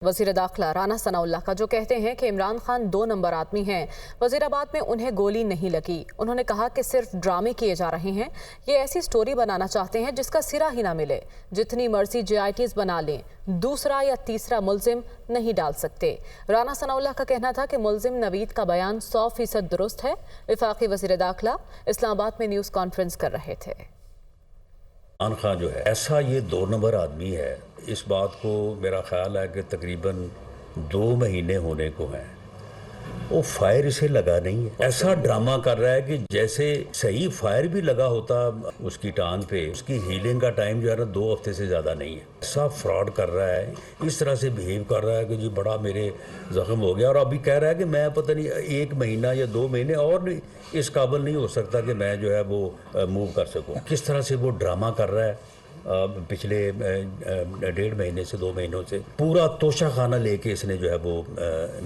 وزیر داخلہ رانا ثناءاللہ کا جو کہتے ہیں کہ عمران خان 2 نمبر آدمی ہیں۔ وزیر آباد میں انہیں گولی نہیں لگی۔ انہوں نے کہا کہ صرف ڈرامے کیے جا رہے ہیں۔ یہ ایسی سٹوری بنانا چاہتے ہیں جس کا سرا ہی نہ ملے۔ جتنی مرضی JITs بنا لیں، دوسرا یا تیسرا ملزم نہیں ڈال سکتے۔ رانا ثناءاللہ کا کہنا تھا کہ ملزم نوید کا بیان 100% درست ہے۔ وفاقی وزیر داخلہ اسلام آباد میں نیوز کانفرنس کر رہے تھے۔ عمران خان جو ہے ایسا یہ 2 نمبر آدمی ہے، اس بات کو میرا خیال ہے کہ تقریباً 2 مہینے ہونے کو ہیں، وہ فائر اسے لگا نہیں ہے۔ ایسا ڈرامہ کر رہا ہے کہ جیسے صحیح فائر بھی لگا ہوتا اس کی ٹانگ پہ، اس کی ہیلنگ کا ٹائم جو ہے نا 2 ہفتے سے زیادہ نہیں ہے۔ ایسا فراڈ کر رہا ہے، اس طرح سے بیہیو کر رہا ہے کہ جی بڑا میرے زخم ہو گیا، اور ابھی کہہ رہا ہے کہ میں پتہ نہیں 1 مہینہ یا 2 مہینے اور نہیں اس قابل نہیں ہو سکتا کہ میں جو ہے وہ موو کر سکوں۔ کس طرح سے وہ ڈرامہ کر رہا ہے پچھلے 1.5 مہینے سے 2 مہینوں سے، پورا توشہ خانہ لے کے اس نے جو ہے وہ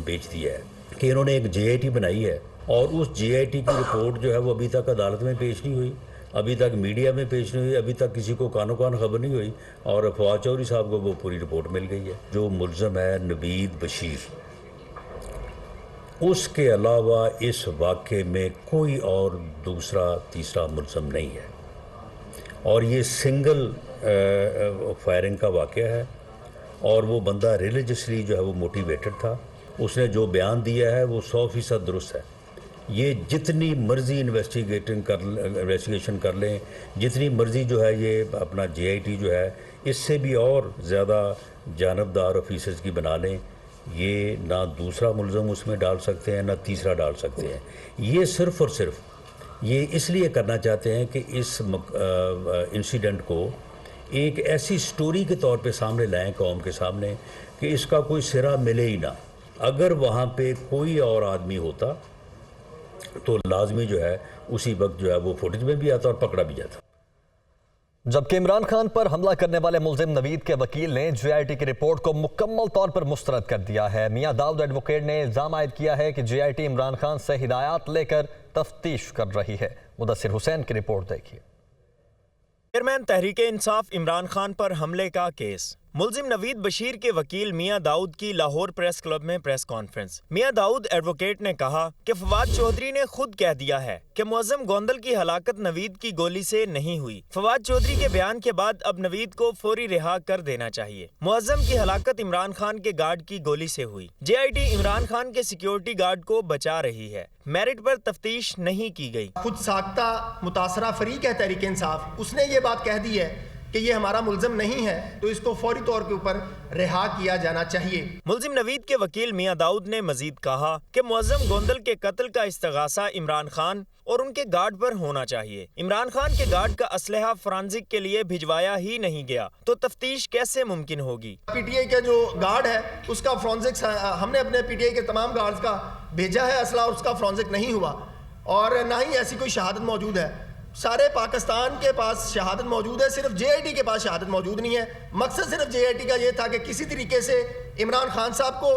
بیچ دیا ہے کہ انہوں نے ایک JIT بنائی ہے، اور اس JIT کی رپورٹ جو ہے وہ ابھی تک عدالت میں پیش نہیں ہوئی، ابھی تک میڈیا میں پیش نہیں ہوئی، ابھی تک کسی کو کانوں کان خبر نہیں ہوئی، اور فواد چودھری صاحب کو وہ پوری رپورٹ مل گئی ہے۔ جو ملزم ہے نوید بشیر، اس کے علاوہ اس واقعے میں کوئی اور دوسرا تیسرا ملزم نہیں ہے، اور یہ سنگل فائرنگ کا واقعہ ہے، اور وہ بندہ ریلیجسلی جو ہے وہ موٹیویٹڈ تھا۔ اس نے جو بیان دیا ہے وہ 100% درست ہے۔ یہ جتنی مرضی انویسٹیگیشن کر لیں، جتنی مرضی جو ہے یہ اپنا JIT جو ہے اس سے بھی اور زیادہ جانبدار آفیسرز کی بنا لیں، یہ نہ دوسرا ملزم اس میں ڈال سکتے ہیں نہ تیسرا ڈال سکتے ہیں۔ یہ صرف اور صرف یہ اس لیے کرنا چاہتے ہیں کہ اس انسیڈنٹ کو ایک ایسی سٹوری کے طور پہ سامنے لائیں قوم کے سامنے کہ اس کا کوئی سرا ملے ہی نہ۔ اگر وہاں پہ کوئی اور آدمی ہوتا تو لازمی جو ہے اسی وقت جو ہے وہ فوٹیج میں بھی آتا اور پکڑا بھی جاتا۔ جبکہ عمران خان پر حملہ کرنے والے ملزم نوید کے وکیل نے JIT کی رپورٹ کو مکمل طور پر مسترد کر دیا ہے۔ میاں داؤد ایڈوکیٹ نے الزام عائد کیا ہے کہ JIT عمران خان سے ہدایات لے کر تفتیش کر رہی ہے۔ مدثر حسین کی رپورٹ دیکھیے۔ چیئرمین تحریک انصاف عمران خان پر حملے کا کیس، ملزم نوید بشیر کے وکیل میاں داؤد کی لاہور پریس کلب میں پریس کانفرنس۔ میاں داؤد ایڈوکیٹ نے کہا کہ فواد چودھری نے خود کہہ دیا ہے کہ معظم گوندل کی ہلاکت نوید کی گولی سے نہیں ہوئی۔ فواد چودھری کے بیان کے بعد اب نوید کو فوری رہا کر دینا چاہیے۔ معظم کی ہلاکت عمران خان کے گارڈ کی گولی سے ہوئی۔ JIT عمران خان کے سیکیورٹی گارڈ کو بچا رہی ہے، میرٹ پر تفتیش نہیں کی گئی۔ خود ساختہ متاثرہ فریق ہے تحریک انصاف، اس نے یہ بات کہہ دی ہے کہ یہ ہمارا ملزم نہیں ہے، تو اس کو فوری طور کے اوپر رہا کیا جانا چاہیے۔ ملزم نوید کے وکیل میاں داؤد نے مزید کہا کہ معظم گوندل کے قتل کا استغاثہ عمران خان اور ان کے گارڈ پر ہونا چاہیے۔ عمران خان کے گارڈ کا اسلحہ فرانزک کے لیے بھجوایا ہی نہیں گیا تو تفتیش کیسے ممکن ہوگی؟ PTI کا جو گارڈ ہے اس کا فرانزک ہم نے اپنے PTI کے تمام گارڈز کا بھیجا ہے اسلحہ، اور اس کا فرانزک نہیں ہوا، اور نہ ہی ایسی کوئی شہادت موجود ہے۔ سارے پاکستان کے پاس شہادت موجود ہے، صرف JIT کے پاس شہادت موجود نہیں ہے۔ مقصد صرف JIT کا یہ تھا کہ کسی طریقے سے عمران خان صاحب کو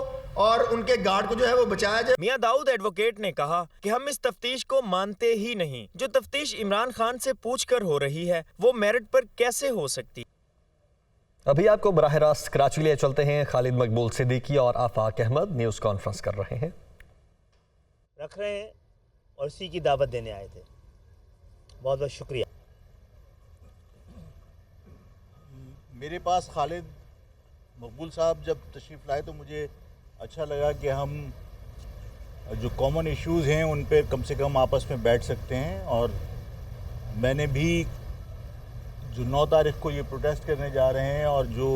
اور ان کے گارڈ کو جو ہے وہ بچایا جائے۔ میاں داؤد ایڈوکیٹ نے کہا کہ ہم اس تفتیش کو مانتے ہی نہیں۔ جو تفتیش عمران خان سے پوچھ کر ہو رہی ہے وہ میرٹ پر کیسے ہو سکتی؟ ابھی آپ کو براہ راست کراچی لے چلتے ہیں۔ خالد مقبول صدیقی اور آفاق احمد نیوز کانفرنس کر رہے ہیں۔ رکھ رہے ہیں اور اسی کی دعوت دینے آئے تھے، بہت بہت شکریہ۔ میرے پاس خالد مقبول صاحب جب تشریف لائے تو مجھے اچھا لگا کہ ہم جو کامن ایشوز ہیں ان پہ کم سے کم آپس میں بیٹھ سکتے ہیں، اور میں نے بھی جو 9 تاریخ کو یہ پروٹیسٹ کرنے جا رہے ہیں اور جو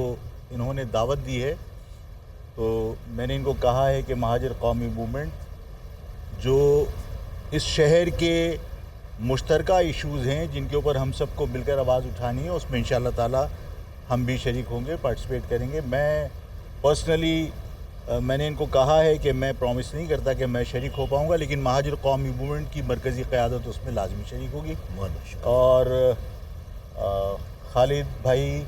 انہوں نے دعوت دی ہے، تو میں نے ان کو کہا ہے کہ مہاجر قومی موومنٹ جو اس شہر کے مشترکہ ایشوز ہیں جن کے اوپر ہم سب کو مل کر آواز اٹھانی ہے، اس میں انشاءاللہ تعالی ہم بھی شریک ہوں گے، پارٹیسپیٹ کریں گے۔ میں پرسنلی میں نے ان کو کہا ہے کہ میں پرومس نہیں کرتا کہ میں شریک ہو پاؤں گا، لیکن مہاجر قومی موومنٹ کی مرکزی قیادت اس میں لازمی شریک ہوگی۔ اور خالد بھائی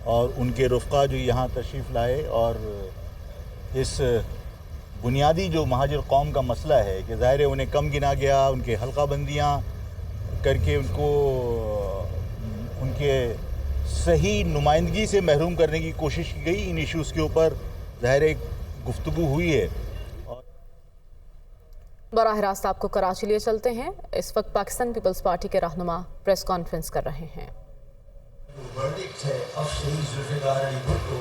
اور ان کے رفقا جو یہاں تشریف لائے، اور اس بنیادی جو مہاجر قوم کا مسئلہ ہے کہ ظاہر ہے انہیں کم گنا گیا، ان کے حلقہ بندیاں کر کے ان کو ان کے صحیح نمائندگی سے محروم کرنے کی کوشش کی گئی۔ ان ایشوز کے اوپر ظاہر ایک گفتگو ہوئی ہے. براہ راست آپ کو کراچی لیے چلتے ہیں. اس وقت پاکستان پیپلز پارٹی کے رہنما پریس کانفرنس کر رہے ہیں. ورڈکٹ ہے اب شہید ذوالفقار علی بھٹو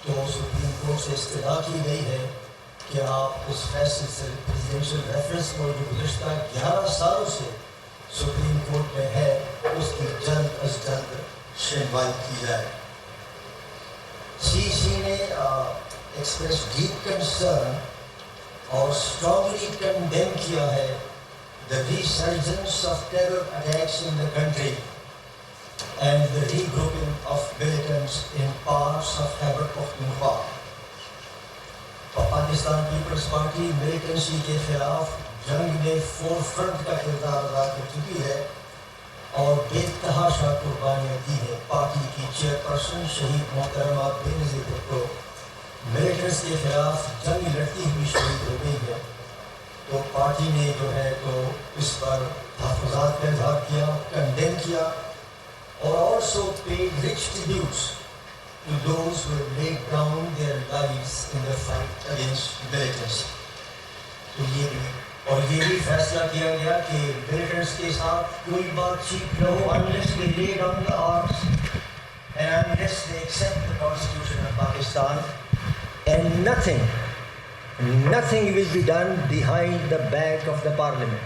تو سپریم کورٹ سے استدعا کی گئی ہے کہ آپ اس فیصلے سے پریزیڈنشل ریفرنس کو جو گزشتہ 11 سالوں سے سپریم کورٹ میں ہے اس کی جلد از جلد شنوائی کی جائے. سی سی نے ایکسپریس ڈیپ کنسرن اور اسٹرانگلی کنڈیم کیا ہے the resurgence of terror attacks in the country and the regrouping of militants in parts of Khyber Pakhtunkhwa. Pakistan Peoples Party militancy کے خلاف جنگ میں فور فرنٹ کا کردار ادا کر چکی ہے اور بے تحاشا قربانیاں دی ہیں. پارٹی کی چیئرپرسن شہید محترمہ بینظیر بھٹو ملیٹنٹس کے خلاف جنگ لڑتی ہوئی شہید ہو گئی ہے. تو پارٹی نے جو ہے تو اس پر تحفظات کا اظہار کیا, کنڈیم کیا اور also paid rich tributes to those who have laid down their lives in the fight against militants. تو یہ بھی فیصلہ کیا گیا کہ ملیٹنٹس کے ساتھ کوئی بات چیت نہ ہو unless they lay down the arms and unless they accept the Constitution of Pakistan, and nothing will be done behind the back of the Parliament.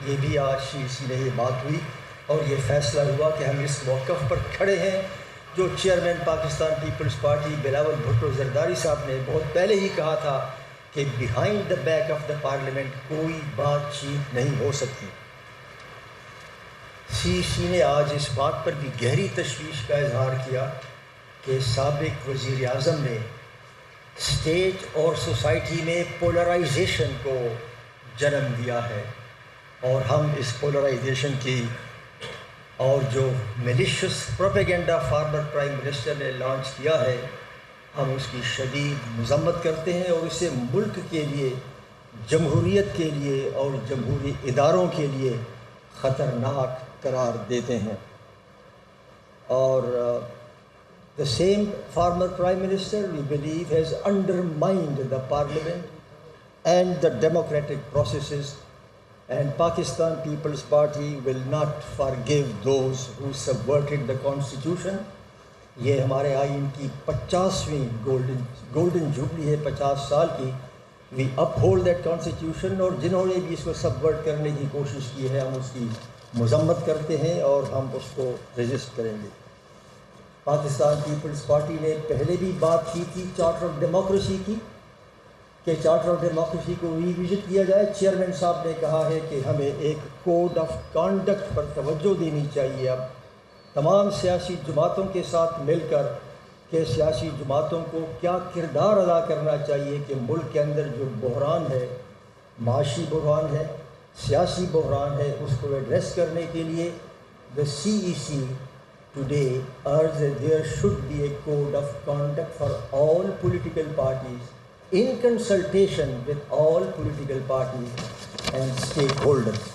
یہ بھی آج سی نے یہ بات ہوئی اور یہ فیصلہ ہوا کہ ہم اس موقف پر کھڑے ہیں جو چیئرمین پاکستان پیپلز پارٹی بلاول بھٹو زرداری صاحب نے بہت پہلے ہی کہا تھا کہ behind the back of the parliament کوئی بات چیت نہیں ہو سکتی. سی نے آج اس بات پر بھی گہری تشویش کا اظہار کیا کہ سابق وزیر اعظم نے اسٹیٹ اور سوسائٹی میں پولرائزیشن کو جنم دیا ہے اور ہم اس پولرائزیشن کی اور جو میلیشیس پروپیگنڈا فارمر پرائم منسٹر نے لانچ کیا ہے ہم اس کی شدید مذمت کرتے ہیں اور اسے ملک کے لیے, جمہوریت کے لیے اور جمہوری اداروں کے لیے خطرناک قرار دیتے ہیں. اور the same former Prime Minister we believe has undermined the Parliament and the democratic processes, and Pakistan People's Party will not forgive those who subverted the Constitution. یہ ہمارے آئین کی 50ویں گولڈن جوبلی ہے, 50 سال کی. We uphold that Constitution اور جنہوں نے بھی اس کو سبورٹ کرنے کی کوشش کی ہے ہم اس کی مذمت کرتے ہیں اور ہم اس کو ریزسٹ کریں گے. پاکستان پیپلز پارٹی نے پہلے بھی بات کی تھی چارٹر آف ڈیموکریسی کی کہ چارٹر آف ڈیموکریسی کو ریوزٹ کیا جائے. چیئرمین صاحب نے کہا ہے کہ ہمیں ایک کوڈ آف کانڈکٹ پر توجہ دینی چاہیے اب تمام سیاسی جماعتوں کے ساتھ مل کر کہ سیاسی جماعتوں کو کیا کردار ادا کرنا چاہیے کہ ملک کے اندر جو بحران ہے, معاشی بحران ہے, سیاسی بحران ہے, اس کو ایڈریس کرنے کے لیے the CEC today urges that there should be a code of conduct for all political parties in consultation with all political parties and stakeholders.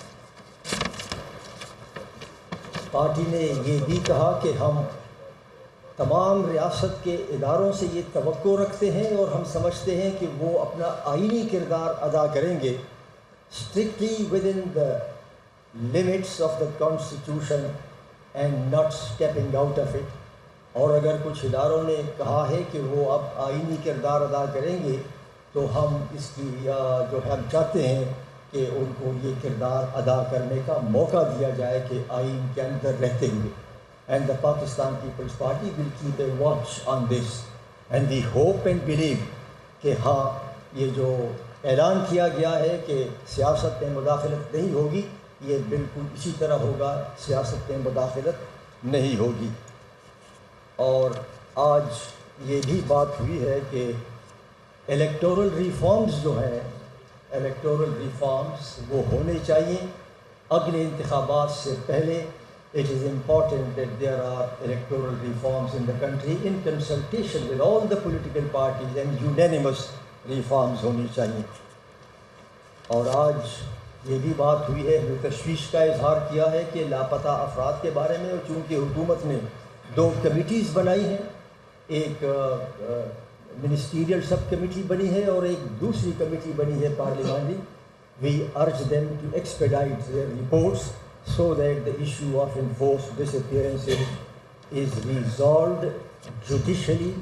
Party نے یہ بھی کہا کہ ہم تمام ریاست کے اداروں سے یہ توقع رکھتے ہیں اور ہم سمجھتے ہیں کہ وہ اپنا آئینی کردار ادا کریں گے strictly within the limits of the Constitution and not stepping out of it. اور اگر کچھ اداروں نے کہا ہے کہ وہ اب آئینی کردار ادا کریں گے تو ہم اس کی جو ہم چاہتے ہیں کہ ان کو یہ کردار ادا کرنے کا موقع دیا جائے کہ آئین کے اندر رہتے ہوئے. And the Pakistan Peoples Party will keep a watch on this and we hope and believe کہ ہاں یہ جو اعلان کیا گیا ہے کہ سیاست میں مداخلت نہیں ہوگی یہ بالکل اسی طرح ہوگا, سیاست میں مداخلت نہیں ہوگی. اور آج یہ بھی بات ہوئی ہے کہ الیکٹورل ریفارمز جو ہیں, الیکٹورل ریفارمز وہ ہونے چاہیے اگلے انتخابات سے پہلے. It is important that there are electoral reforms in the country in consultation with all the political parties and unanimous reforms ہونی چاہیے. اور آج یہ بھی بات ہوئی ہے, تشویش کا اظہار کیا ہے کہ لاپتہ افراد کے بارے میں, اور چونکہ حکومت نے 2 کمیٹیز بنائی ہیں, ایک منسٹیریل سب کمیٹی بنی ہے اور ایک دوسری کمیٹی بنی ہے پارلیمانی. We urge them to expedite their reports so that the issue of enforced disappearances is resolved judicially,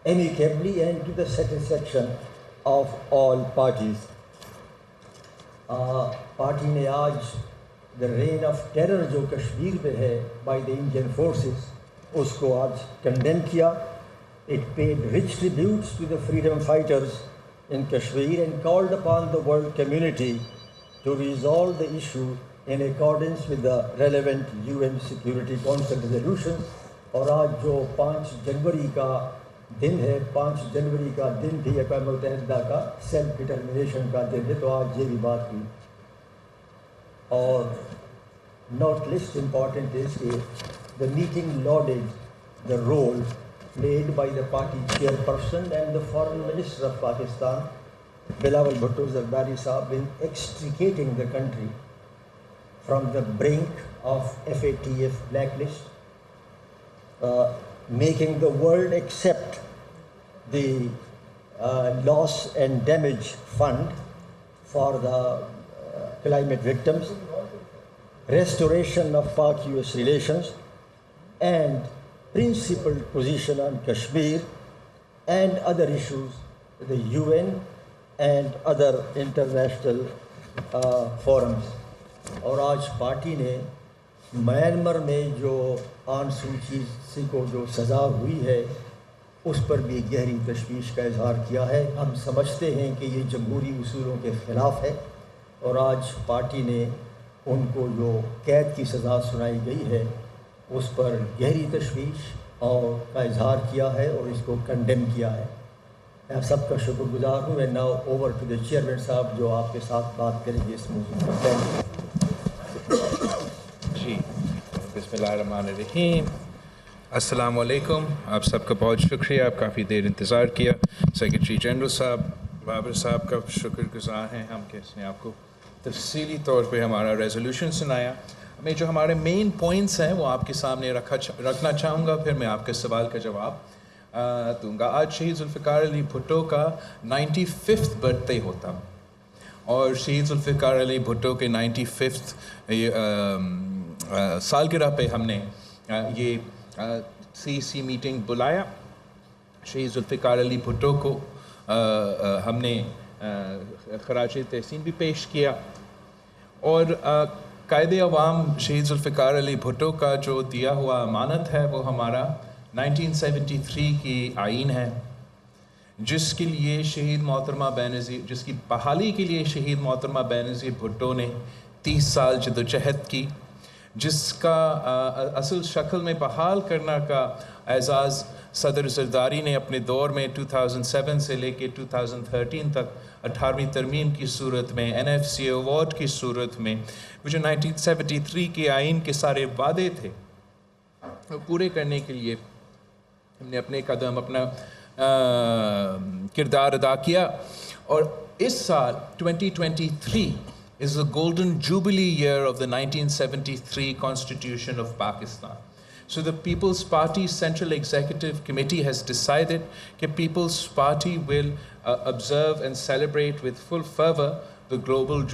amicably and to the satisfaction of all parties. Party نے آج the reign of terror جو کشمیر میں ہے by the Indian forces اس کو آج condemn کیا. It paid rich tributes to the freedom fighters in Kashmir and called upon the world community to resolve the issue in accordance with the relevant UN Security Council resolutions. اور آج جو 5 جنوری کا دن ہے, 5 جنوری کا دن بھی اقوام متحدہ کا سیلف ڈٹرمنیشن کا دن ہے, تو آج یہ بھی بات ہوئی. اور not least important is the meeting lauded the role played by the party chairperson and the foreign minister of Pakistan, Bilawal Bhutto Zardari Saab, in extricating the country from the brink of FATF blacklist, making the world accept the loss and damage fund for the climate victims, restoration of Pak-US relations, and principled position on Kashmir and other issues, the UN and other international forums. اور آج party نے Myanmar میں جو آن سو چی کو جو سزا ہوئی ہے اس پر بھی گہری تشویش کا اظہار کیا ہے. ہم سمجھتے ہیں کہ یہ جمہوری اصولوں کے خلاف ہے, اور آج پارٹی نے ان کو جو قید کی سزا سنائی گئی ہے اس پر گہری تشویش اور کا اظہار کیا ہے اور اس کو کنڈیم کیا ہے. میں سب کا شکر گزار ہوں. And now over to the chairman صاحب جو آپ کے ساتھ بات کریں گے اس موضوع پر. جی بسم اللہ الرحمن الرحیم. السلام علیکم. آپ سب کا بہت شکریہ, آپ کافی دیر انتظار کیا. سیکرٹری جنرل صاحب, بابر صاحب کا شکر گزار ہیں ہم کہ اس نے آپ کو تفصیلی طور پہ ہمارا ریزولوشن سنایا. میں جو ہمارے مین پوائنٹس ہیں وہ آپ کے سامنے رکھنا چاہوں گا, پھر میں آپ کے سوال کا جواب دوں گا. آج شہید ذوالفقار علی بھٹو کا 95th برتھ ڈے ہوتا, اور شہید ذوالفقار علی بھٹو کے 95th سالگرہ پہ ہم نے یہ CEC میٹنگ بلایا. شہید ذوالفقار علی بھٹو کو ہم نے خراج تحسین بھی پیش کیا, اور قائد عوام شہید ذوالفقار علی بھٹو کا جو دیا ہوا امانت ہے وہ ہمارا 1973 کی آئین ہے, جس کے لیے شہید محترمہ بینظیر, جس کی بحالی کے لیے شہید محترمہ بینظیر بھٹو نے 30 سال جدوجہد کی, جس کا اصل شکل میں بحال کرنا کا اعزاز صدر زرداری نے اپنے دور میں 2007 سے لے کے 2013 تک 18ویں ترمیم کی صورت میں NFC ایوارڈ کی صورت میں وہ جو 1973 کے آئین کے سارے وعدے تھے وہ پورے کرنے کے لیے ہم نے اپنے قدم, اپنا کردار ادا کیا. اور اس سال 2023 is the golden jubilee year of the 1973 Constitution of Pakistan. So the People's Party Central Executive Committee has decided that People's Party will observe and celebrate with full fervor the global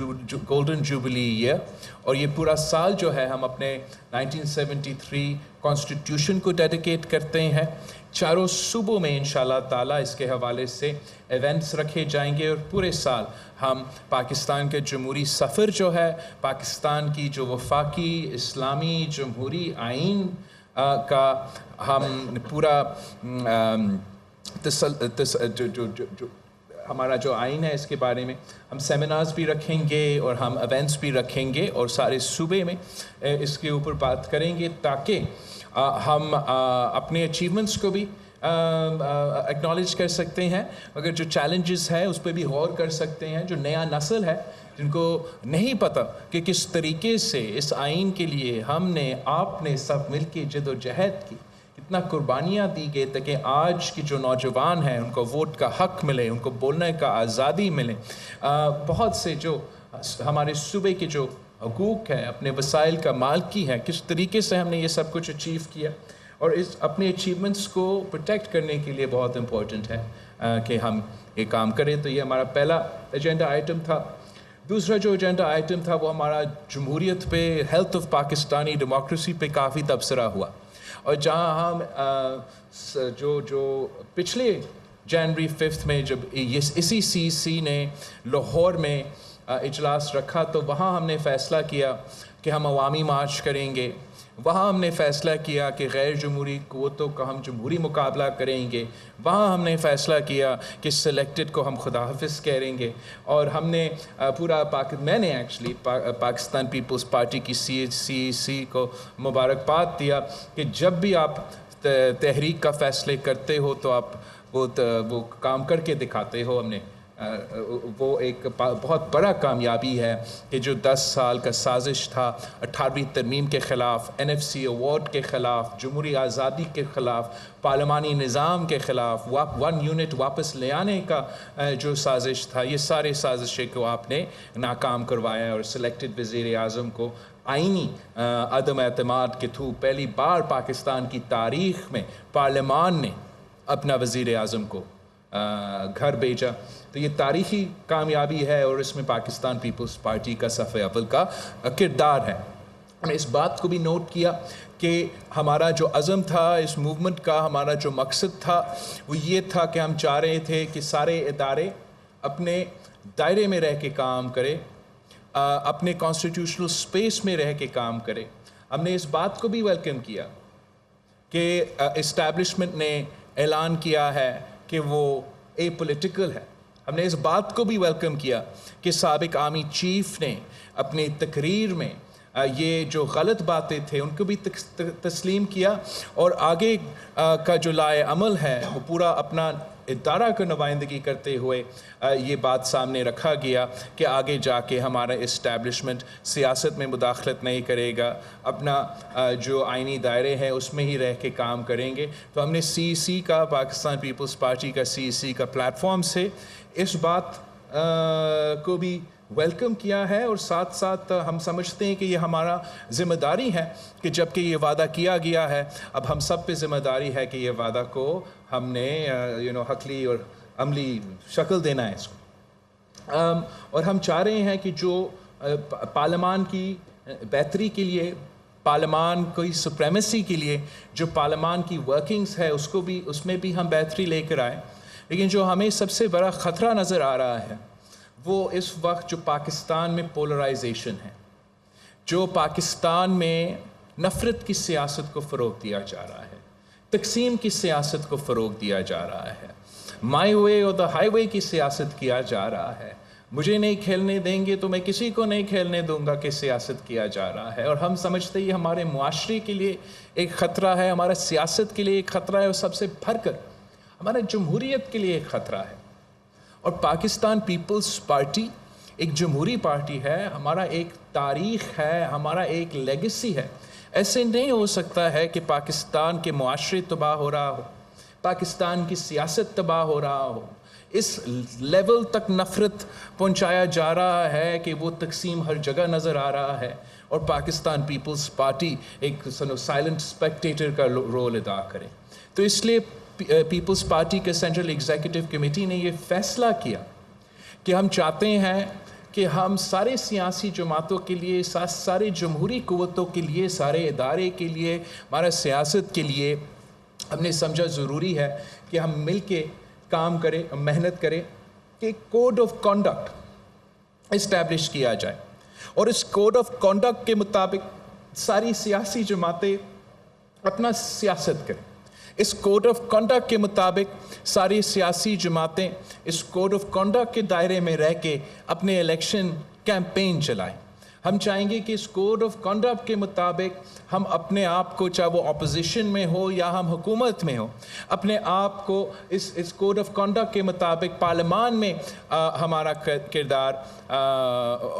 golden jubilee year. اور یہ پورا سال جو ہے ہم اپنے 1973 Constitution کو dedicate کرتے ہیں. چاروں صوبوں میں انشاءاللہ تعالیٰ اس کے حوالے سے ایونٹس رکھے جائیں گے, اور پورے سال ہم پاکستان کے جمہوری سفر جو ہے, پاکستان کی جو وفاقی اسلامی جمہوری آئین کا ہم پورا ہمارا جو آئین ہے اس کے بارے میں ہم سیمینارز بھی رکھیں گے اور ہم ایونٹس بھی رکھیں گے, اور سارے صوبے میں اس کے اوپر بات کریں گے تاکہ ہم اپنے اچیومنٹس کو بھی ایکنالج کر سکتے ہیں, اگر جو چیلنجز ہیں اس پہ بھی غور کر سکتے ہیں. جو نیا نسل ہے جن کو نہیں پتہ کہ کس طریقے سے اس آئین کے لیے ہم نے, آپ نے سب مل کے جد و جہد کی, کتنا قربانیاں دی گئی تاکہ آج کی جو نوجوان ہیں ان کو ووٹ کا حق ملے, ان کو بولنے کا آزادی ملے. بہت سے جو ہمارے صوبے کے جو حقوق ہیں, اپنے وسائل کا مالکی ہے, کس طریقے سے ہم نے یہ سب کچھ اچیو کیا. اور اس اپنے اچیومنٹس کو پروٹیکٹ کرنے کے لیے بہت امپورٹنٹ ہے کہ ہم یہ کام کریں. تو یہ ہمارا پہلا ایجنڈا آئٹم تھا. دوسرا جو ایجنڈا آئٹم تھا وہ ہمارا جمہوریت پہ، ہیلتھ آف پاکستانی ڈیموکریسی پہ کافی تبصرہ ہوا. اور جہاں ہم جو پچھلے جنوری 5 میں جب اسی CEC نے لاہور میں اجلاس رکھا تو وہاں ہم نے فیصلہ کیا کہ ہم عوامی مارچ کریں گے. وہاں ہم نے فیصلہ کیا کہ غیر جمہوری قوتوں کا ہم جمہوری مقابلہ کریں گے. وہاں ہم نے فیصلہ کیا کہ سلیکٹڈ کو ہم خدا حافظ کریں گے. اور ہم نے میں نے ایکچولی پاکستان پیپلز پارٹی کی CEC کو مبارکباد دیا کہ جب بھی آپ تحریک کا فیصلے کرتے ہو تو آپ وہ کام کر کے دکھاتے ہو. ہم نے وہ ایک بہت بڑا کامیابی ہے کہ جو 10 سال کا سازش تھا 18ویں ترمیم کے خلاف، NFC ایوارڈ کے خلاف، جمہوری آزادی کے خلاف، پارلیمانی نظام کے خلاف، 1 یونٹ واپس لے آنے کا جو سازش تھا، یہ سارے سازشیں کو آپ نے ناکام کروایا. اور سلیکٹڈ وزیر اعظم کو آئینی عدم اعتماد کے تھرو پہلی بار پاکستان کی تاریخ میں پارلیمان نے اپنا وزیر اعظم کو گھر بھیجا. تو یہ تاریخی کامیابی ہے اور اس میں پاکستان پیپلز پارٹی کا صف اول کا کردار ہے. ہم نے اس بات کو بھی نوٹ کیا کہ ہمارا جو عزم تھا اس موومنٹ کا، ہمارا جو مقصد تھا وہ یہ تھا کہ ہم چاہ رہے تھے کہ سارے ادارے اپنے دائرے میں رہ کے کام کرے، اپنے کانسٹیٹیوشنل سپیس میں رہ کے کام کرے. ہم نے اس بات کو بھی ویلکم کیا کہ اسٹیبلشمنٹ نے اعلان کیا ہے کہ وہ اے پولیٹیکل ہے. ہم نے اس بات کو بھی ویلکم کیا کہ سابق آرمی چیف نے اپنی تقریر میں یہ جو غلط باتیں تھے ان کو بھی تسلیم کیا اور آگے کا جو لائے عمل ہے وہ پورا اپنا ادارہ کو نمائندگی کرتے ہوئے یہ بات سامنے رکھا گیا کہ آگے جا کے ہمارا اسٹیبلشمنٹ سیاست میں مداخلت نہیں کرے گا، اپنا جو آئینی دائرے ہیں اس میں ہی رہ کے کام کریں گے. تو ہم نے CEC کا، پاکستان پیپلز پارٹی کا CEC کا پلیٹ فارم سے اس بات کو بھی ویلکم کیا ہے. اور ساتھ ساتھ ہم سمجھتے ہیں کہ یہ ہمارا ذمہ داری ہے کہ جب کہ یہ وعدہ کیا گیا ہے اب ہم سب پہ ذمہ داری ہے کہ یہ وعدہ کو ہم نے حقلی اور عملی شکل دینا ہے اس کو. اور ہم چاہ رہے ہیں کہ جو پارلیمان کی بہتری کے لیے، پارلیمان کی سپریمیسی کے لیے جو پارلیمان کی ورکنگز ہے اس میں بھی ہم بہتری لے کر آئیں. لیکن جو ہمیں سب سے بڑا خطرہ نظر آ رہا ہے وہ اس وقت جو پاکستان میں پولرائزیشن ہے، جو پاکستان میں نفرت کی سیاست کو فروغ دیا جا رہا ہے، تقسیم کی سیاست کو فروغ دیا جا رہا ہے، مائی وے اور دا ہائی وے کی سیاست کیا جا رہا ہے. مجھے نہیں کھیلنے دیں گے تو میں کسی کو نہیں کھیلنے دوں گا کہ سیاست کیا جا رہا ہے. اور ہم سمجھتے ہیں یہ ہمارے معاشرے کے لیے ایک خطرہ ہے، ہمارا سیاست کے لیے ایک خطرہ ہے اور سب سے بڑھ کر ہمارا جمہوریت کے لیے ایک خطرہ ہے. اور پاکستان پیپلز پارٹی ایک جمہوری پارٹی ہے، ہمارا ایک تاریخ ہے، ہمارا ایک لیگیسی ہے. ایسے نہیں ہو سکتا ہے کہ پاکستان کے معاشرے تباہ ہو رہا ہو، پاکستان کی سیاست تباہ ہو رہا ہو، اس لیول تک نفرت پہنچایا جا رہا ہے کہ وہ تقسیم ہر جگہ نظر آ رہا ہے اور پاکستان پیپلز پارٹی ایک سائلنٹ اسپیکٹیٹر کا رول ادا کرے. تو اس لیے پیپلز پارٹی کے سینٹرل ایگزیکٹو کمیٹی نے یہ فیصلہ کیا کہ ہم چاہتے ہیں کہ ہم سارے سیاسی جماعتوں کے لیے، سارے جمہوری قوتوں کے لیے، سارے ادارے کے لیے، ہمارا سیاست کے لیے ہم نے سمجھا ضروری ہے کہ ہم مل کے کام کریں، محنت کریں کہ کوڈ آف کانڈکٹ اسٹیبلش کیا جائے. اور اس کوڈ آف کانڈکٹ کے مطابق ساری سیاسی جماعتیں اپنا سیاست کریں. اس کوڈ آف کنڈکٹ کے مطابق ساری سیاسی جماعتیں اس کوڈ آف کنڈکٹ کے دائرے میں رہ کے اپنے الیکشن کیمپین چلائیں. ہم چاہیں گے کہ اس کوڈ آف کنڈکٹ کے مطابق ہم اپنے آپ کو، چاہے وہ اپوزیشن میں ہو یا ہم حکومت میں ہو، اپنے آپ کو اس کوڈ آف کنڈکٹ کے مطابق پارلیمان میں ہمارا کردار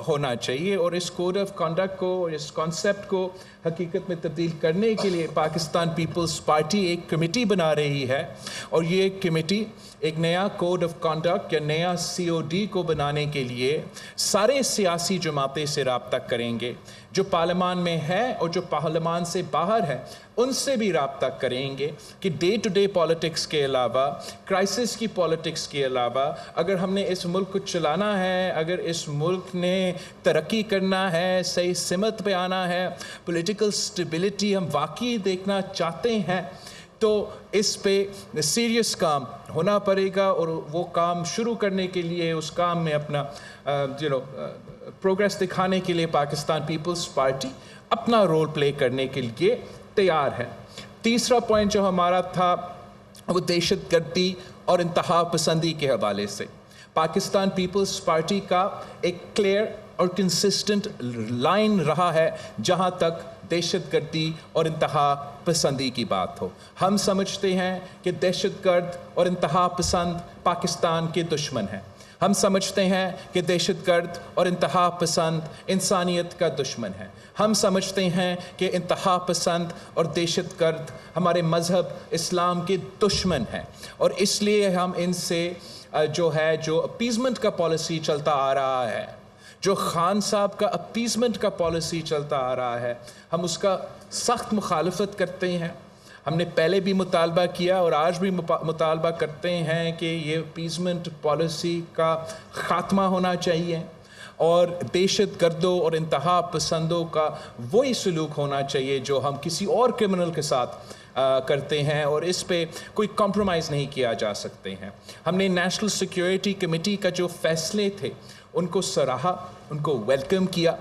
ہونا چاہیے. اور اس کوڈ آف کنڈکٹ کو، اس کانسیپٹ کو حقیقت میں تبدیل کرنے کے لیے پاکستان پیپلز پارٹی ایک کمیٹی بنا رہی ہے. اور یہ کمیٹی ایک نیا کوڈ آف کنڈکٹ یا نیا COD کو بنانے کے لیے سارے سیاسی جماعتیں سے رابطہ رابطہ کریں گے, جو پارلیمان میں ہے اور جو پارلیمان سے باہر ہے ان سے بھی رابطہ کریں گے کہ ڈے ٹو ڈے پالیٹکس کے علاوہ, کرائسس کی پالیٹکس کے علاوہ, اگر ہم نے اس ملک کو چلانا ہے, اگر اس ملک نے ترقی کرنا ہے, صحیح سمت پہ آنا ہے, پولیٹیکل سٹیبلٹی ہم واقعی دیکھنا چاہتے ہیں, تو اس پہ سیریس کام ہونا پڑے گا. اور وہ کام شروع کرنے کے لیے, اس کام میں اپنا پروگریس دکھانے کے لیے پاکستان پیپلز پارٹی اپنا رول پلے کرنے کے لیے تیار ہے. تیسرا پوائنٹ جو ہمارا تھا وہ دہشت گردی اور انتہا پسندی کے حوالے سے. پاکستان پیپلز پارٹی کا ایک کلیئر اور کنسسٹنٹ لائن رہا ہے جہاں تک دہشت گردی اور انتہا پسندی کی بات ہو. ہم سمجھتے ہیں کہ دہشت گرد اور انتہا پسند پاکستان کے دشمن ہیں. ہم سمجھتے ہیں کہ دہشت گرد اور انتہا پسند انسانیت کا دشمن ہے. ہم سمجھتے ہیں کہ انتہا پسند اور دہشت گرد ہمارے مذہب اسلام کے دشمن ہیں, اور اس لیے ہم ان سے جو اپیزمنٹ کا پالیسی چلتا آ رہا ہے, جو خان صاحب کا اپیزمنٹ کا پالیسی چلتا آ رہا ہے, ہم اس کا سخت مخالفت کرتے ہیں. ہم نے پہلے بھی مطالبہ کیا اور آج بھی مطالبہ کرتے ہیں کہ یہ اپیزمنٹ پالیسی کا خاتمہ ہونا چاہیے, اور دہشت گردوں اور انتہا پسندوں کا وہی سلوک ہونا چاہیے جو ہم کسی اور کرمنل کے ساتھ کرتے ہیں, اور اس پہ کوئی کمپرومائز نہیں کیا جا سکتے ہیں. ہم نے نیشنل سیکیورٹی کمیٹی کا جو فیصلے تھے ان کو سراہا, ان کو ویلکم کیا,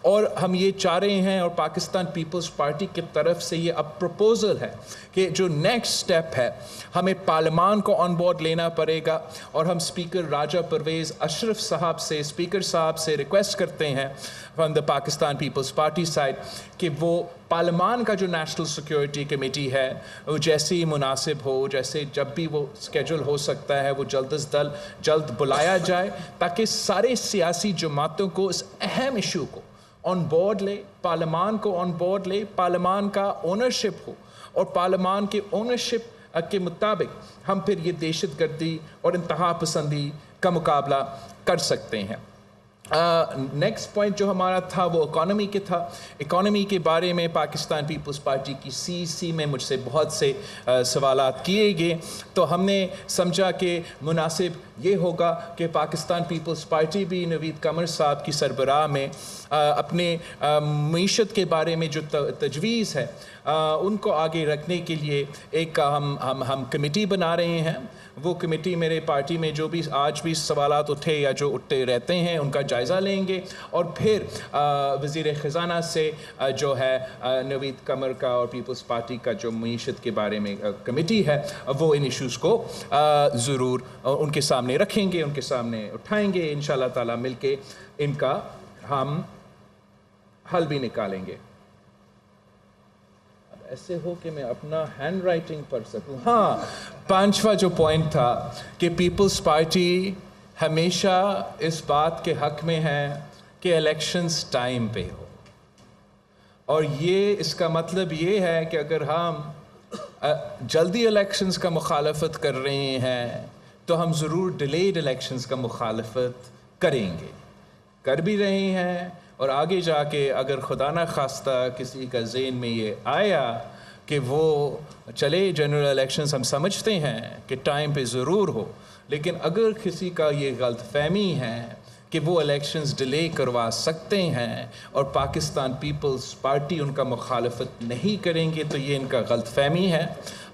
اور ہم یہ چاہ رہے ہیں, اور پاکستان پیپلز پارٹی کی طرف سے یہ اب پروپوزل ہے کہ جو نیکسٹ سٹیپ ہے ہمیں پارلیمان کو آن بورڈ لینا پڑے گا, اور ہم اسپیکر راجہ پرویز اشرف صاحب سے, اسپیکر صاحب سے ریکویسٹ کرتے ہیں from the Pakistan Peoples Party side کہ وہ پارلیمان کا جو نیشنل سیکیورٹی کمیٹی ہے وہ جیسے ہی مناسب ہو, جیسے جب بھی وہ اسکیجول ہو سکتا ہے, وہ جلد بلایا جائے تاکہ سارے سیاسی جماعتوں کو اس اہم ایشو کو آن بورڈ لے, پارلیمان کو آن بورڈ لے, پارلیمان کا اونرشپ ہو, اور پارلیمان کے اونرشپ کے مطابق ہم پھر یہ دہشت گردی اور انتہا پسندی کا مقابلہ کر سکتے ہیں. نیکسٹ پوائنٹ جو ہمارا تھا وہ اکانومی کے تھا. اکانومی کے بارے میں پاکستان پیپلز پارٹی کی سی میں مجھ سے بہت سے سوالات کیے گئے, تو ہم نے سمجھا کہ مناسب یہ ہوگا کہ پاکستان پیپلز پارٹی بھی نوید قمر صاحب کی سربراہ میں اپنے معیشت کے بارے میں جو تجویز ہے ان کو آگے رکھنے کے لیے ایک ہم کمیٹی بنا رہے ہیں. وہ کمیٹی میرے پارٹی میں جو بھی آج بھی سوالات اٹھے یا جو اٹھتے رہتے ہیں ان کا جائزہ لیں گے, اور پھر وزیر خزانہ سے جو ہے نوید قمر کا اور پیپلز پارٹی کا جو معیشت کے بارے میں کمیٹی ہے وہ ان ایشوز کو ضرور ان کے سامنے رکھیں گے, ان کے سامنے اٹھائیں گے. انشاءاللہ تعالی مل کے ان کا ہم حل بھی نکالیں گے. ایسے ہو کہ میں اپنا ہینڈ رائٹنگ پڑھ سکوں. ہاں, 5واں جو پوائنٹ تھا کہ پیپلز پارٹی ہمیشہ اس بات کے حق میں ہے کہ الیکشنز ٹائم پہ ہو, اور یہ اس کا مطلب یہ ہے کہ اگر ہم جلدی الیکشنز کا مخالفت کر رہے ہیں تو ہم ضرور ڈیلیڈ الیکشنز کا مخالفت کریں گے, کر بھی رہے ہیں. اور آگے جا کے اگر خدا نہ خواستہ کسی کا ذہن میں یہ آیا کہ وہ چلے جنرل الیکشنز ہم سمجھتے ہیں کہ ٹائم پہ ضرور ہو, لیکن اگر کسی کا یہ غلط فہمی ہے کہ وہ الیکشنز ڈیلے کروا سکتے ہیں اور پاکستان پیپلز پارٹی ان کا مخالفت نہیں کریں گے, تو یہ ان کا غلط فہمی ہے.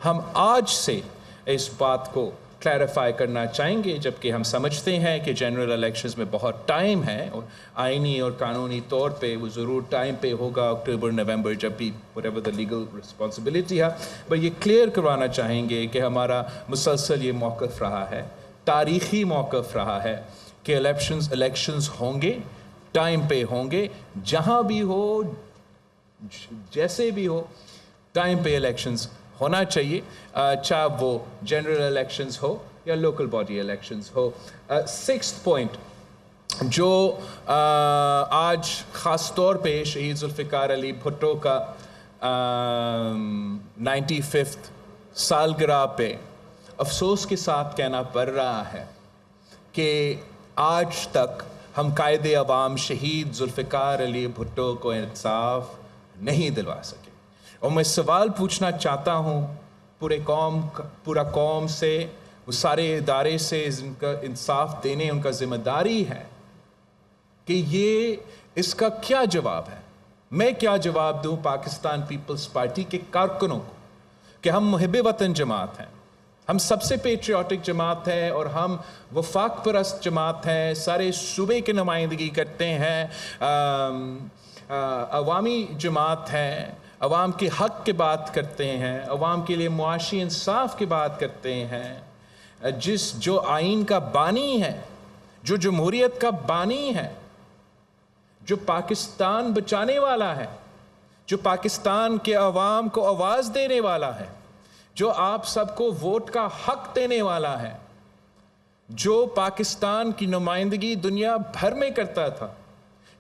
ہم آج سے اس بات کو کلیریفائی کرنا چاہیں گے, جبکہ ہم سمجھتے ہیں کہ جنرل الیکشنز میں بہت ٹائم ہے, اور آئینی اور قانونی طور پہ وہ ضرور ٹائم پہ ہوگا, اکتوبر نومبر جب بھی whatever the legal responsibility ہے. بس یہ کلیئر کروانا چاہیں گے کہ ہمارا مسلسل یہ موقف رہا ہے, تاریخی موقف رہا ہے کہ الیکشنز ہوں گے, ٹائم پہ ہوں گے, جہاں بھی ہو, جیسے بھی ہو, ٹائم پہ الیکشنز ہونا چاہیے, چاہے وہ جنرل الیکشنز ہو یا لوکل باڈی الیکشنز ہو. 6th پوائنٹ جو آج خاص طور پہ شہید ذوالفقار علی بھٹو کا 95th سالگرہ پہ افسوس کے ساتھ کہنا پڑ رہا ہے کہ آج تک ہم قائد عوام شہید ذوالفقار علی بھٹو کو انصاف نہیں دلوا سکے. اور میں سوال پوچھنا چاہتا ہوں پورا قوم سے، وہ سارے ادارے سے جن کا انصاف دینے ان کا ذمہ داری ہے، کہ اس کا کیا جواب ہے؟ میں کیا جواب دوں پاکستان پیپلز پارٹی کے کارکنوں کو کہ ہم محب وطن جماعت ہیں، ہم سب سے پیٹریوٹک جماعت ہے، اور ہم وفاق پرست جماعت ہیں، سارے صوبے کی نمائندگی کرتے ہیں، عوامی جماعت ہے، عوام کے حق کی بات کرتے ہیں، عوام کے لیے معاشی انصاف کی بات کرتے ہیں. جو آئین کا بانی ہے، جو جمہوریت کا بانی ہے، جو پاکستان بچانے والا ہے، جو پاکستان کے عوام کو آواز دینے والا ہے، جو آپ سب کو ووٹ کا حق دینے والا ہے، جو پاکستان کی نمائندگی دنیا بھر میں کرتا تھا،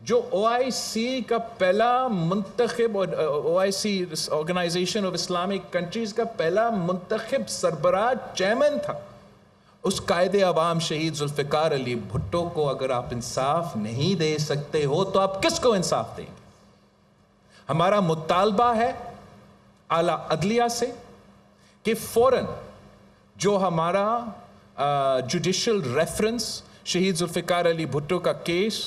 جو OIC کا پہلا منتخب، OIC organization of Islamic countries کا پہلا منتخب سربراہ چیئرمین تھا، اس قائد عوام شہید ذوالفقار علی بھٹو کو اگر آپ انصاف نہیں دے سکتے ہو تو آپ کس کو انصاف دیں گے؟ ہمارا مطالبہ ہے اعلیٰ عدلیہ سے کہ فوراً جو ہمارا جوڈیشل ریفرنس شہید ذوالفقار علی بھٹو کا کیس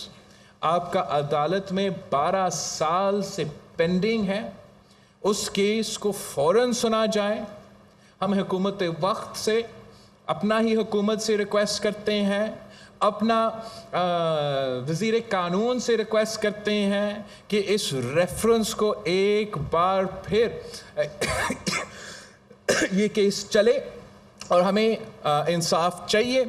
آپ کا عدالت میں 12 سال سے پینڈنگ ہے، اس کیس کو فوراً سنا جائے. ہم حکومت وقت سے، اپنا ہی حکومت سے ریکویسٹ کرتے ہیں، اپنا وزیر قانون سے ریکویسٹ کرتے ہیں کہ اس ریفرنس کو ایک بار پھر یہ کیس چلے، اور ہمیں انصاف چاہیے.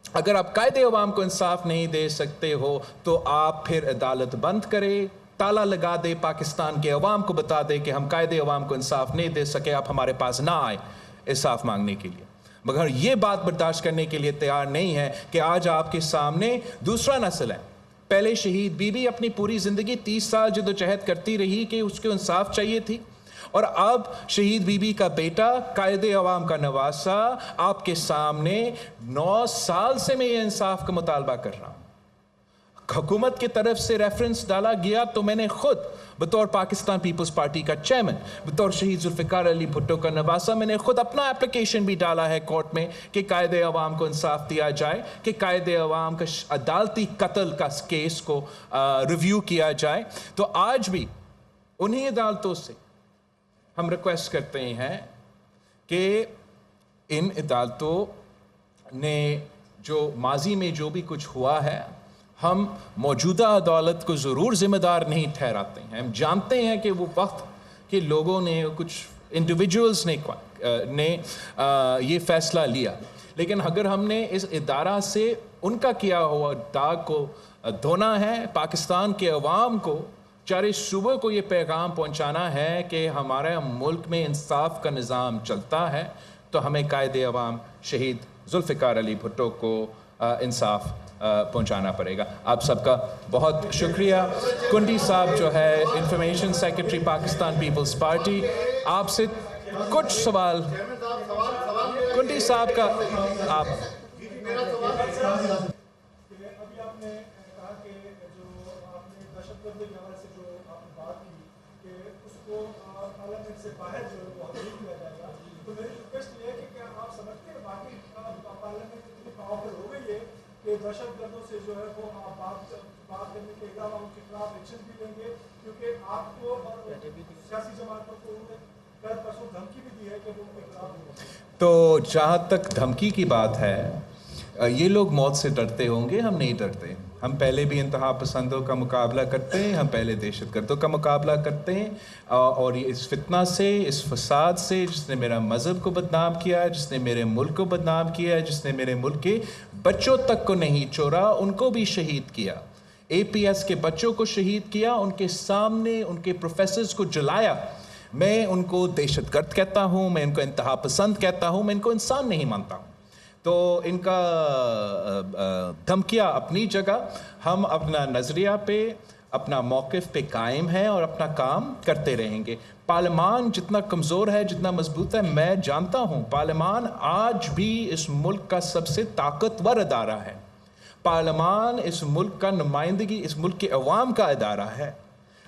اگر آپ قائد عوام کو انصاف نہیں دے سکتے ہو تو آپ پھر عدالت بند کرے، تالا لگا دے، پاکستان کے عوام کو بتا دے کہ ہم قائد عوام کو انصاف نہیں دے سکے، آپ ہمارے پاس نہ آئے انصاف مانگنے کے لیے. مگر یہ بات برداشت کرنے کے لیے تیار نہیں ہے کہ آج آپ کے سامنے دوسرا نسل ہے. پہلے شہید بی بی اپنی پوری زندگی 30 سال جدوجہد کرتی رہی کہ اس کو انصاف چاہیے تھی، اور اب شہید بی بی کا بیٹا قائد عوام کا نواسہ آپ کے سامنے 9 سال سے میں یہ انصاف کا مطالبہ کر رہا ہوں. حکومت کی طرف سے ریفرنس ڈالا گیا تو میں نے خود بطور پاکستان پیپلز پارٹی کا چیئرمین، بطور شہید ذوالفقار علی بھٹو کا نواسہ، میں نے خود اپنا اپلیکیشن بھی ڈالا ہے کورٹ میں کہ قائد عوام کو انصاف دیا جائے، کہ قائد عوام کا عدالتی قتل کا کیس کو ریویو کیا جائے. تو آج بھی انہی عدالتوں سے ہم ریکویسٹ کرتے ہیں کہ ان عدالتوں نے جو ماضی میں جو بھی کچھ ہوا ہے، ہم موجودہ عدالت کو ضرور ذمہ دار نہیں ٹھہراتے ہیں. ہم جانتے ہیں کہ وہ وقت کے لوگوں نے، کچھ انڈیویجولز نے یہ فیصلہ لیا، لیکن اگر ہم نے اس ادارہ سے ان کا کیا ہوا داغ کو دھونا ہے، پاکستان کے عوام کو، چارے صوبوں کو یہ پیغام پہنچانا ہے کہ ہمارے ملک میں انصاف کا نظام چلتا ہے، تو ہمیں قائد عوام شہید ذوالفقار علی بھٹو کو انصاف پہنچانا پڑے گا. آپ سب کا بہت شکریہ. کنڈی صاحب جو ہے انفارمیشن سیکرٹری پاکستان پیپلز پارٹی، آپ سے کچھ سوال. کنڈی صاحب کا آپ دہشت گردوں سے جو ہے وہ بات کرنے کے علاوہ ان کے خلاف ایکشن بھی لیں گے، کیونکہ آپ کو اور سیاسی جماعتوں کو کل پرسوں دھمکی بھی دی ہے کہ وہ ان کے خلاف. تو جہاں تک دھمکی کی بات ہے، یہ لوگ موت سے ڈرتے ہوں گے، ہم نہیں ڈرتے. ہم پہلے بھی انتہا پسندوں کا مقابلہ کرتے ہیں، ہم پہلے دہشت گردوں کا مقابلہ کرتے ہیں، اور اس فتنہ سے، اس فساد سے جس نے میرا مذہب کو بدنام کیا ہے، جس نے میرے ملک کو بدنام کیا ہے، جس نے میرے ملک کے بچوں تک کو نہیں چھوڑا، ان کو بھی شہید کیا. APS کے بچوں کو شہید کیا، ان کے سامنے ان کے پروفیسرز کو جلایا. میں ان کو دہشت گرد کہتا ہوں، میں ان کو انتہا پسند کہتا ہوں، میں ان کو انسان نہیں مانتا ہوں. تو ان کا دھمکیاں اپنی جگہ، ہم اپنا نظریہ پہ، اپنا موقف پہ قائم ہیں اور اپنا کام کرتے رہیں گے. پارلیمان جتنا کمزور ہے، جتنا مضبوط ہے، میں جانتا ہوں پارلیمان آج بھی اس ملک کا سب سے طاقتور ادارہ ہے. پارلیمان اس ملک کا نمائندگی اس ملک کے عوام کا ادارہ ہے.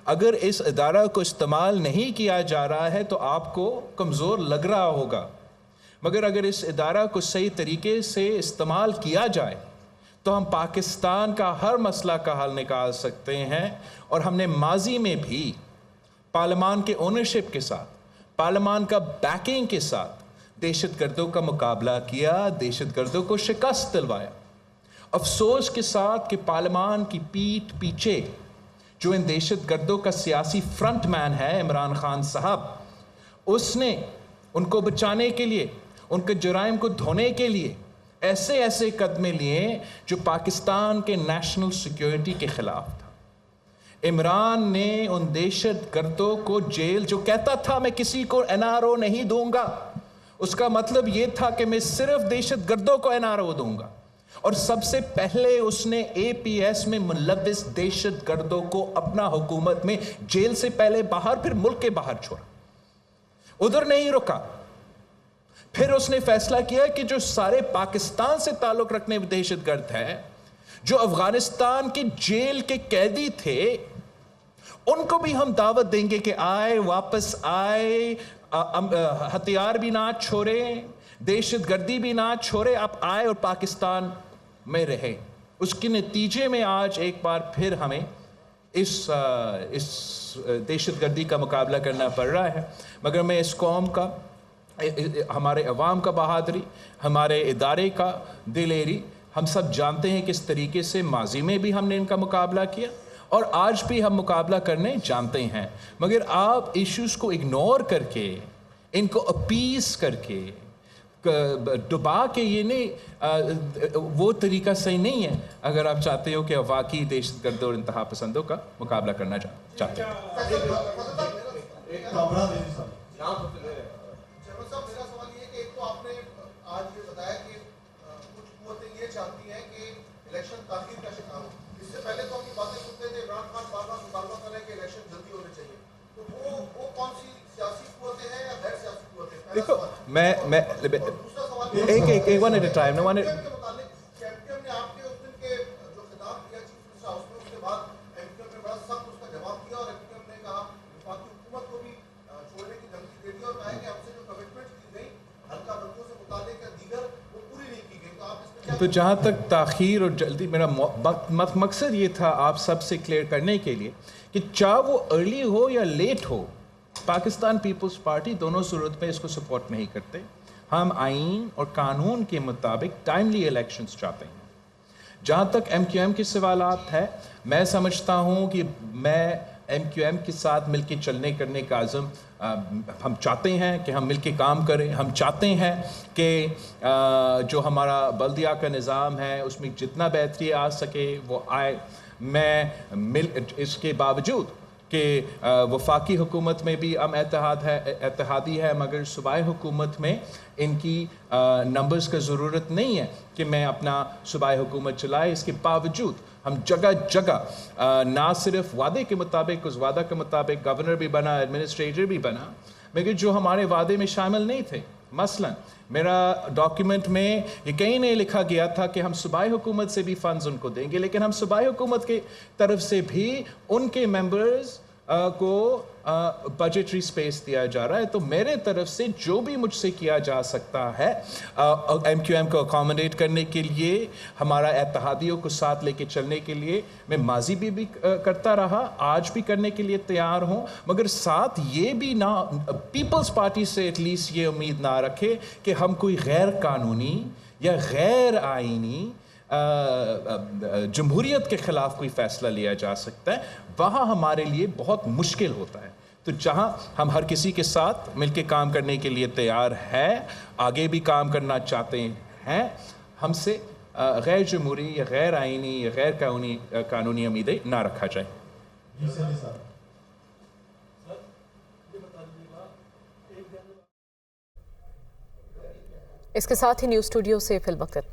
اگر اس ادارہ کو استعمال نہیں کیا جا رہا ہے تو آپ کو کمزور لگ رہا ہوگا، مگر اگر اس ادارہ کو صحیح طریقے سے استعمال کیا جائے تو ہم پاکستان کا ہر مسئلہ کا حل نکال سکتے ہیں. اور ہم نے ماضی میں بھی پارلیمان کے اونرشپ کے ساتھ، پارلیمان کا بیکنگ کے ساتھ دہشت گردوں کا مقابلہ کیا، دہشت گردوں کو شکست دلوایا. افسوس کے ساتھ کہ پارلیمان کی پیٹھ پیچھے جو ان دہشت گردوں کا سیاسی فرنٹ مین ہے عمران خان صاحب، اس نے ان کو بچانے کے لیے، ان کے جرائم کو دھونے کے لیے ایسے قدمے لیے جو پاکستان کے نیشنل سیکیورٹی کے خلاف تھا. عمران نے ان دہشت گردوں کو جیل، جو کہتا تھا میں کسی کو NRO نہیں دوں گا، اس کا مطلب یہ تھا کہ میں صرف دہشت گردوں کو NRO دوں گا. اور سب سے پہلے اس نے APS میں ملوث دہشت گردوں کو اپنا حکومت میں جیل سے پہلے باہر، پھر ملک کے باہر چھوڑا. ادھر نہیں رکا، پھر اس نے فیصلہ کیا کہ جو سارے پاکستان سے تعلق رکھنے دہشت گرد ہیں، جو افغانستان کی جیل کے قیدی تھے، ان کو بھی ہم دعوت دیں گے کہ آئے، واپس آئے، ہتھیار بھی نہ چھوڑے، دہشت گردی بھی نہ چھوڑے، آپ آئے اور پاکستان میں رہے. اس کے نتیجے میں آج ایک بار پھر ہمیں اس دہشت گردی کا مقابلہ کرنا پڑ رہا ہے. مگر میں اس قوم کا، ہمارے عوام کا بہادری، ہمارے ادارے کا دلیری، ہم سب جانتے ہیں کس طریقے سے ماضی میں بھی ہم نے ان کا مقابلہ کیا اور آج بھی ہم مقابلہ کرنے جانتے ہیں. مگر آپ ایشوز کو اگنور کر کے، ان کو اپیز کر کے، ڈبا کے، یہ نہیں، وہ طریقہ صحیح نہیں ہے اگر آپ چاہتے ہو کہ واقعی دہشت گردوں اور انتہا پسندوں کا مقابلہ کرنا چاہتے ہیں. دیکھو میں ایک ون ایٹ اے ٹائم نا، تو جہاں تک تاخیر اور جلدی، میرا مقصد یہ تھا آپ سب سے کلیئر کرنے کے لیے کہ چاہے وہ ارلی ہو یا لیٹ ہو، پاکستان پیپلز پارٹی دونوں صورت میں اس کو سپورٹ نہیں کرتے. ہم آئین اور قانون کے مطابق ٹائملی الیکشنز چاہتے ہیں. جہاں تک MQM کے سوالات ہے، میں سمجھتا ہوں کہ میں MQM کے ساتھ مل کے چلنے کرنے کا عزم، ہم چاہتے ہیں کہ ہم مل کے کام کریں. ہم چاہتے ہیں کہ جو ہمارا بلدیہ کا نظام ہے اس میں جتنا بہتری آ سکے وہ آئے. میں اس کے باوجود کہ وفاقی حکومت میں بھی ہم اتحادی ہے، مگر صوبائی حکومت میں ان کی نمبرز کا ضرورت نہیں ہے کہ میں اپنا صوبائی حکومت چلائے. اس کے باوجود ہم جگہ جگہ نہ صرف وعدے کے مطابق، اس وعدہ کے مطابق گورنر بھی بنا، ایڈمنسٹریٹر بھی بنا، مگر جو ہمارے وعدے میں شامل نہیں تھے. مثلا میرا ڈاکیومنٹ میں یہ کہیں نہیں لکھا گیا تھا کہ ہم صوبائی حکومت سے بھی فنڈز ان کو دیں گے، لیکن ہم صوبائی حکومت کی طرف سے بھی ان کے ممبرز کو بجٹری سپیس دیا جا رہا ہے. تو میرے طرف سے جو بھی مجھ سے کیا جا سکتا ہے MQM کو اکاموڈیٹ کرنے کے لیے، ہمارا اتحادیوں کو ساتھ لے کے چلنے کے لیے، میں ماضی بھی کرتا رہا، آج بھی کرنے کے لیے تیار ہوں. مگر ساتھ یہ بھی نہ، پیپلز پارٹی سے ایٹ لیسٹ یہ امید نہ رکھے کہ ہم کوئی غیر قانونی یا غیر آئینی جمہوریت کے خلاف کوئی فیصلہ لیا جا سکتا ہے. وہاں ہمارے لیے بہت مشکل ہوتا ہے. تو جہاں ہم ہر کسی کے ساتھ مل کے کام کرنے کے لیے تیار ہیں، آگے بھی کام کرنا چاہتے ہیں، ہم سے غیر جمہوری یا غیر آئینی یا غیر قانونی امیدیں نہ رکھا جائے. اس کے ساتھ ہی نیوز اسٹوڈیو سے فی الوقت اتنا.